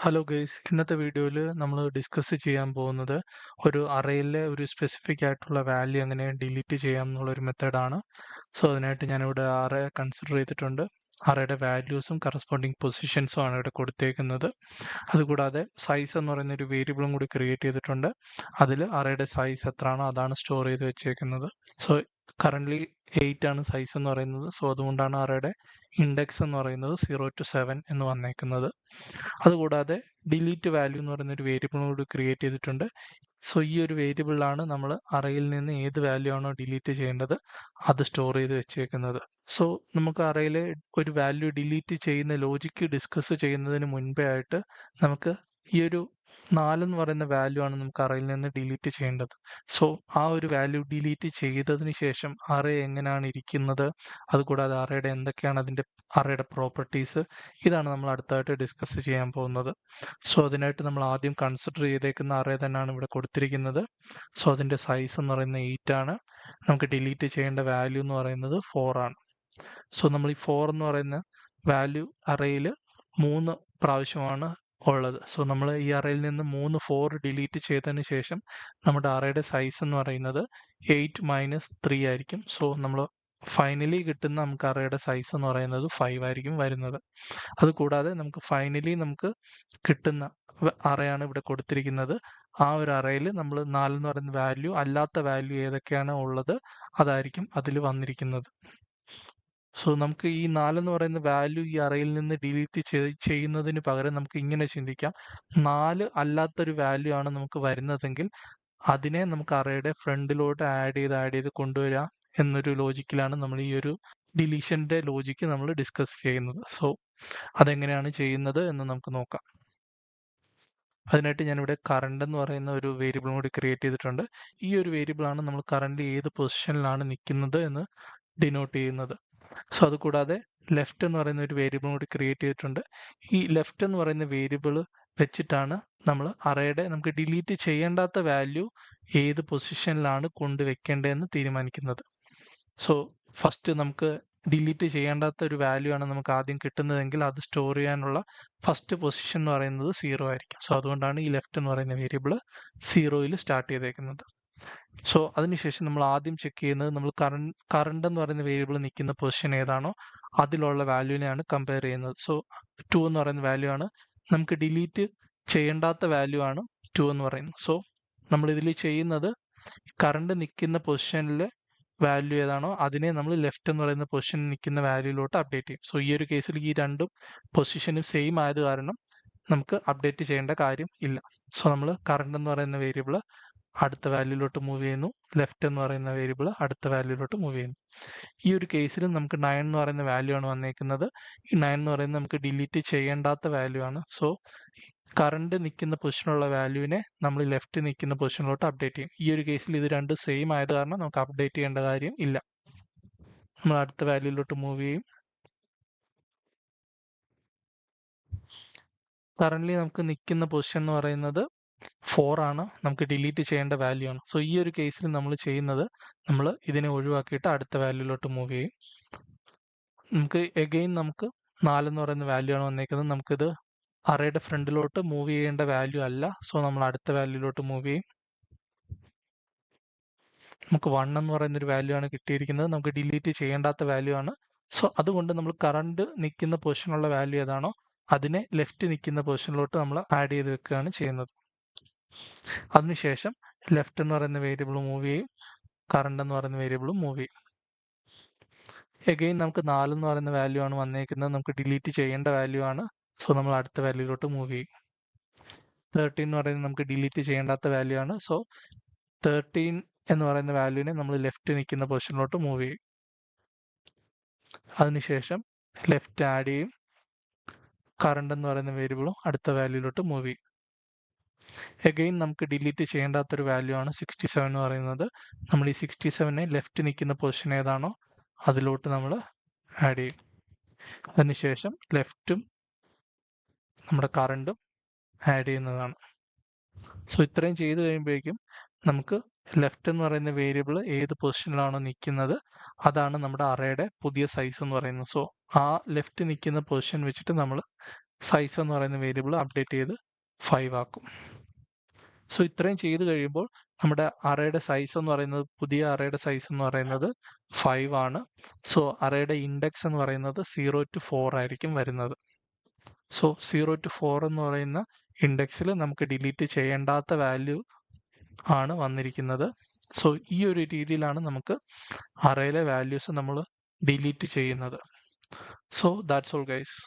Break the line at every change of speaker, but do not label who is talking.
Hello guys, ഇന്നത്തെ വീഡിയോയിൽ നമ്മൾ ഡിസ്കസ് ചെയ്യാൻ പോകുന്നത് ഒരു അറയിലെ ഒരു സ്പെസിഫിക് ആയിട്ടുള്ള വാല്യൂ എങ്ങനെ ഡിലീറ്റ് ചെയ്യാം എന്നുള്ള ഒരു മെത്തേഡാണ്. സോ അതിനായിട്ട് ഞാനിവിടെ അറേ കൺസിഡർ ചെയ്തിട്ടുണ്ട്. അറേയുടെ വാല്യൂസും കറസ്പോണ്ടിങ് പൊസിഷൻസും ആണ് ഇവിടെ കൊടുത്തേക്കുന്നത്. അതുകൂടാതെ സൈസ് എന്ന് പറയുന്ന ഒരു വേരിയബിളും കൂടി ക്രിയേറ്റ് ചെയ്തിട്ടുണ്ട്. അതിൽ അറേയുടെ സൈസ് എത്രയാണോ അതാണ് സ്റ്റോർ ചെയ്ത് വെച്ചേക്കുന്നത്. സോ കറൻ്റ്ലി 8 ആണ് സൈസ് എന്ന് പറയുന്നത്. സോ അതുകൊണ്ടാണ് അറേയുടെ ഇൻഡെക്സ് എന്ന് പറയുന്നത് 0 to 7 എന്ന് വന്നേക്കുന്നത്. അതുകൂടാതെ ഡിലീറ്റ് വാല്യൂ എന്ന് പറയുന്ന ഒരു വേരിയബിൾ കൂടി ക്രിയേറ്റ് ചെയ്തിട്ടുണ്ട്. സോ ഈ ഒരു വേരിയബിളിലാണ് നമ്മൾ അറയിൽ നിന്ന് ഏത് വാല്യൂ ആണോ ഡിലീറ്റ് ചെയ്യേണ്ടത് അത് സ്റ്റോർ ചെയ്ത് വെച്ചേക്കുന്നത്. സോ നമുക്ക് അറയിലെ ഒരു വാല്യൂ ഡിലീറ്റ് ചെയ്യുന്ന ലോജിക്ക് ഡിസ്കസ് ചെയ്യുന്നതിന് മുൻപേ ആയിട്ട് നമുക്ക് ഈ ഒരു 4 എന്ന് പറയുന്ന വാല്യൂ ആണ് നമുക്ക് അറയിൽ നിന്ന് ഡിലീറ്റ് ചെയ്യേണ്ടത്. സോ ആ ഒരു വാല്യൂ ഡിലീറ്റ് ചെയ്തതിന് ശേഷം അറേ എങ്ങനെയാണ് ഇരിക്കുന്നത്, അതുകൂടാതെ അറേയുടെ എന്തൊക്കെയാണ് അതിൻ്റെ അറേയുടെ പ്രോപ്പർട്ടീസ്, ഇതാണ് നമ്മൾ അടുത്തായിട്ട് ഡിസ്കസ് ചെയ്യാൻ പോകുന്നത്. സോ അതിനായിട്ട് നമ്മൾ ആദ്യം കൺസിഡർ ചെയ്തേക്കുന്ന അറേ തന്നെയാണ് ഇവിടെ കൊടുത്തിരിക്കുന്നത്. സോ അതിൻ്റെ സൈസ് എന്ന് പറയുന്നത് 8 ആണ്. നമുക്ക് ഡിലീറ്റ് ചെയ്യേണ്ട വാല്യൂ എന്ന് പറയുന്നത് 4 ആണ്. സോ നമ്മൾ ഈ 4 എന്ന് പറയുന്ന വാല്യൂ അറേയിൽ 3 പ്രാവശ്യമാണ് ഉള്ളത്. സോ നമ്മൾ ഈ അറയിൽ നിന്ന് 4 ഡിലീറ്റ് ചെയ്തതിന് ശേഷം നമ്മുടെ അറേയുടെ സൈസ് എന്ന് പറയുന്നത് 8 - 3 ആയിരിക്കും. സോ നമ്മൾ ഫൈനലി കിട്ടുന്ന നമുക്ക് അറേയുടെ സൈസ് എന്ന് പറയുന്നത് 5 ആയിരിക്കും വരുന്നത്. അതുകൂടാതെ നമുക്ക് ഫൈനലി നമുക്ക് കിട്ടുന്ന അറയാണ് ഇവിടെ കൊടുത്തിരിക്കുന്നത്. ആ ഒരു അറയിൽ നമ്മൾ 4 എന്ന് പറയുന്ന വാല്യൂ അല്ലാത്ത വാല്യൂ ഏതൊക്കെയാണ് ഉള്ളത് അതായിരിക്കും അതിൽ വന്നിരിക്കുന്നത്. സോ നമുക്ക് ഈ 4 എന്ന് പറയുന്ന വാല്യൂ ഈ അറയിൽ നിന്ന് ഡിലീറ്റ് ചെയ്യുന്നതിന് പകരം നമുക്ക് ഇങ്ങനെ ചിന്തിക്കാം. 4 അല്ലാത്തൊരു വാല്യൂ ആണ് നമുക്ക് വരുന്നതെങ്കിൽ അതിനെ നമുക്ക് അറേയുടെ ഫ്രണ്ടിലോട്ട് ആഡ് ചെയ്ത് കൊണ്ടുവരാം എന്നൊരു ലോജിക്കിലാണ് നമ്മൾ ഈ ഒരു ഡിലീഷന്റെ ലോജിക്ക് നമ്മൾ ഡിസ്കസ് ചെയ്യുന്നത്. സോ അതെങ്ങനെയാണ് ചെയ്യുന്നത് എന്ന് നമുക്ക് നോക്കാം. അതിനായിട്ട് ഞാനിവിടെ കറണ്ട് എന്ന് പറയുന്ന ഒരു വേരിയബിളും കൂടി ക്രിയേറ്റ് ചെയ്തിട്ടുണ്ട്. ഈ ഒരു വേരിയബിളാണ് നമ്മൾ കറന്റ് ഏത് പൊസിഷനിലാണ് നിൽക്കുന്നത് എന്ന് ഡിനോട്ട് ചെയ്യുന്നത്. സോ അതുകൂടാതെ ലെഫ്റ്റ് എന്ന് പറയുന്ന ഒരു വേരിയബിൾ കൂടി ക്രിയേറ്റ് ചെയ്തിട്ടുണ്ട്. ഈ ലെഫ്റ്റ് എന്ന് പറയുന്ന വേരിയബിൾ വെച്ചിട്ടാണ് നമ്മൾ അറേയുടെ നമുക്ക് ഡിലീറ്റ് ചെയ്യേണ്ടാത്ത വാല്യൂ ഏത് പൊസിഷനിലാണ് കൊണ്ടുവെക്കേണ്ടതെന്ന് തീരുമാനിക്കുന്നത്. സോ ഫസ്റ്റ് നമുക്ക് ഡിലീറ്റ് ചെയ്യേണ്ടാത്ത ഒരു വാല്യൂ ആണ് നമുക്ക് ആദ്യം കിട്ടുന്നതെങ്കിൽ അത് സ്റ്റോർ ചെയ്യാനുള്ള ഫസ്റ്റ് പൊസിഷൻ എന്ന് പറയുന്നത് 0 ആയിരിക്കും. സോ അതുകൊണ്ടാണ് ഈ ലെഫ്റ്റ് എന്ന് പറയുന്ന വേരിയബിൾ 0യിൽ സ്റ്റാർട്ട് ചെയ്തേക്കുന്നത്. സോ അതിനുശേഷം നമ്മൾ ആദ്യം ചെക്ക് ചെയ്യുന്നത് നമ്മൾ കറണ്ട് എന്ന് പറയുന്ന വേരിയബിൾ നിൽക്കുന്ന പൊസിഷൻ ഏതാണോ അതിലുള്ള വാല്യൂവിനെയാണ് കമ്പയർ ചെയ്യുന്നത്. സോ 2 എന്ന് പറയുന്ന വാല്യൂ ആണ് നമുക്ക് ഡിലീറ്റ് ചെയ്യേണ്ടാത്ത വാല്യൂ ആണ് 2 എന്ന് പറയുന്നത്. സോ നമ്മൾ ഇതിൽ ചെയ്യുന്നത് കറണ്ട് നിൽക്കുന്ന പൊസിഷനിലെ വാല്യൂ ഏതാണോ അതിനെ നമ്മൾ ലെഫ്റ്റ് എന്ന് പറയുന്ന പൊസിഷനിൽ നിൽക്കുന്ന വാല്യൂയിലോട്ട് അപ്ഡേറ്റ് ചെയ്യും. സോ ഈ ഒരു കേസിൽ ഈ രണ്ടും പൊസിഷനും സെയിം ആയത് കാരണം നമുക്ക് അപ്ഡേറ്റ് ചെയ്യേണ്ട കാര്യം ഇല്ല. സോ നമ്മൾ കറണ്ട് എന്ന് പറയുന്ന വേരിയബിൾ അടുത്ത വാല്യൂയിലോട്ട് മൂവ് ചെയ്യുന്നു, ലെഫ്റ്റ് എന്ന് പറയുന്ന വേരിയബിൾ അടുത്ത വാല്യൂയിലോട്ട് മൂവ് ചെയ്യുന്നു. ഈ ഒരു കേസിൽ നമുക്ക് 9 എന്ന് പറയുന്ന വാല്യൂ ആണ് വന്നേക്കുന്നത്. ഈ 9 എന്ന് പറയുന്നത് നമുക്ക് ഡിലീറ്റ് ചെയ്യേണ്ടാത്ത വാല്യൂ ആണ്. സോ കറണ്ട് നിൽക്കുന്ന പൊസിഷനുള്ള വാല്യൂവിനെ നമ്മൾ ലെഫ്റ്റ് നിൽക്കുന്ന പൊസിഷനിലോട്ട് അപ്ഡേറ്റ് ചെയ്യും. ഈ ഒരു കേസിൽ ഇത് രണ്ടും സെയിം ആയത് കാരണം നമുക്ക് അപ്ഡേറ്റ് ചെയ്യേണ്ട കാര്യം ഇല്ല. നമ്മൾ അടുത്ത വാല്യൂയിലോട്ട് മൂവ് ചെയ്യും. കറന്റ് നമുക്ക് നിൽക്കുന്ന പൊസിഷൻ എന്ന് പറയുന്നത് 4 ആണ്, നമുക്ക് ഡിലീറ്റ് ചെയ്യേണ്ട വാല്യൂ ആണ്. സോ ഈ ഒരു കേസിൽ നമ്മൾ ചെയ്യുന്നത് നമ്മൾ ഇതിനെ ഒഴിവാക്കിയിട്ട് അടുത്ത വാല്യൂയിലോട്ട് മൂവ് ചെയ്യും. നമുക്ക് എഗെയിൻ നമുക്ക് 4 എന്ന് പറയുന്ന വാല്യൂ ആണ് വന്നേക്കുന്നത്. നമുക്കിത് അറേയുടെ ഫ്രണ്ടിലോട്ട് മൂവ് ചെയ്യേണ്ട വാല്യൂ അല്ല. സോ നമ്മൾ അടുത്ത വാല്യൂയിലോട്ട് മൂവ് ചെയ്യും. നമുക്ക് 1 എന്ന് പറയുന്ന ഒരു വാല്യൂ ആണ് കിട്ടിയിരിക്കുന്നത്. നമുക്ക് ഡിലീറ്റ് ചെയ്യേണ്ടാത്ത വാല്യൂ ആണ്. സോ അതുകൊണ്ട് നമ്മൾ കറണ്ട് നിൽക്കുന്ന പൊസിഷനുള്ള വാല്യൂ ഏതാണോ അതിനെ ലെഫ്റ്റ് നിൽക്കുന്ന പൊസിഷനിലോട്ട് നമ്മൾ ആഡ് ചെയ്ത് വെക്കുകയാണ് ചെയ്യുന്നത്. അതിനുശേഷം ലെഫ്റ്റ് എന്ന് പറയുന്ന വേരിയബിൾ മൂവ് ചെയ്യും, കറണ്ട് എന്ന് പറയുന്ന വേരിയബിളും മൂവ് ചെയ്യും. എഗെയിൻ നമുക്ക് 4 എന്ന് പറയുന്ന വാല്യൂ ആണ് വന്നേക്കുന്നത്. നമുക്ക് ഡിലീറ്റ് ചെയ്യേണ്ട വാല്യൂ ആണ്. സോ നമ്മൾ അടുത്ത വാല്യൂയിലോട്ട് മൂവ് ചെയ്യും. 13 എന്ന് പറയുന്നത് നമുക്ക് ഡിലീറ്റ് ചെയ്യേണ്ടാത്ത വാല്യൂ ആണ്. സോ 13 എന്ന് പറയുന്ന വാല്യൂവിനെ നമ്മൾ ലെഫ്റ്റ് നിൽക്കുന്ന പൊസിഷനിലോട്ട് മൂവ് ചെയ്യും. അതിനുശേഷം ലെഫ്റ്റ് ആഡ് ചെയ്യും, കറണ്ട് എന്ന് പറയുന്ന വേരിയബിളും അടുത്ത വാല്യൂയിലോട്ട് മൂവ് ചെയ്യും. എഗെയിൻ നമുക്ക് ഡിലീറ്റ് ചെയ്യേണ്ടാത്തൊരു വാല്യൂ ആണ് 67 എന്ന് പറയുന്നത്. നമ്മൾ ഈ 67നെ ലെഫ്റ്റ് നിൽക്കുന്ന പൊസിഷൻ ഏതാണോ അതിലോട്ട് നമ്മൾ ആഡ് ചെയ്യും. അതിനുശേഷം ലെഫ്റ്റും നമ്മുടെ കറണ്ടും ആഡ് ചെയ്യുന്നതാണ്. സോ ഇത്രയും ചെയ്ത് കഴിയുമ്പോഴേക്കും നമുക്ക് ലെഫ്റ്റ് എന്ന് പറയുന്ന വേരിയബിൾ ഏത് പൊസിഷനിലാണോ നിൽക്കുന്നത് അതാണ് നമ്മുടെ അറേയുടെ പുതിയ സൈസ് എന്ന് പറയുന്നത്. സോ ആ ലെഫ്റ്റ് നിൽക്കുന്ന പൊസിഷൻ വെച്ചിട്ട് നമ്മൾ സൈസ് എന്ന് പറയുന്ന വേരിയബിൾ അപ്ഡേറ്റ് ചെയ്ത് 5 ആക്കും. സോ ഇത്രയും ചെയ്ത് കഴിയുമ്പോൾ നമ്മുടെ അറേയുടെ സൈസ് എന്ന് പറയുന്നത്, പുതിയ അറേയുടെ സൈസ് എന്ന് പറയുന്നത് 5 ആണ്. സോ അറേയുടെ ഇൻഡെക്സ് എന്ന് പറയുന്നത് 0 to 4 ആയിരിക്കും വരുന്നത്. സോ 0 to 4 എന്ന് പറയുന്ന ഇൻഡെക്സിൽ നമുക്ക് ഡിലീറ്റ് ചെയ്യേണ്ടാത്ത വാല്യൂ ആണ് വന്നിരിക്കുന്നത്. സോ ഈ ഒരു രീതിയിലാണ് നമുക്ക് അറേയിലെ വാല്യൂസ് നമ്മൾ ഡിലീറ്റ് ചെയ്യുന്നത്. So that's all guys.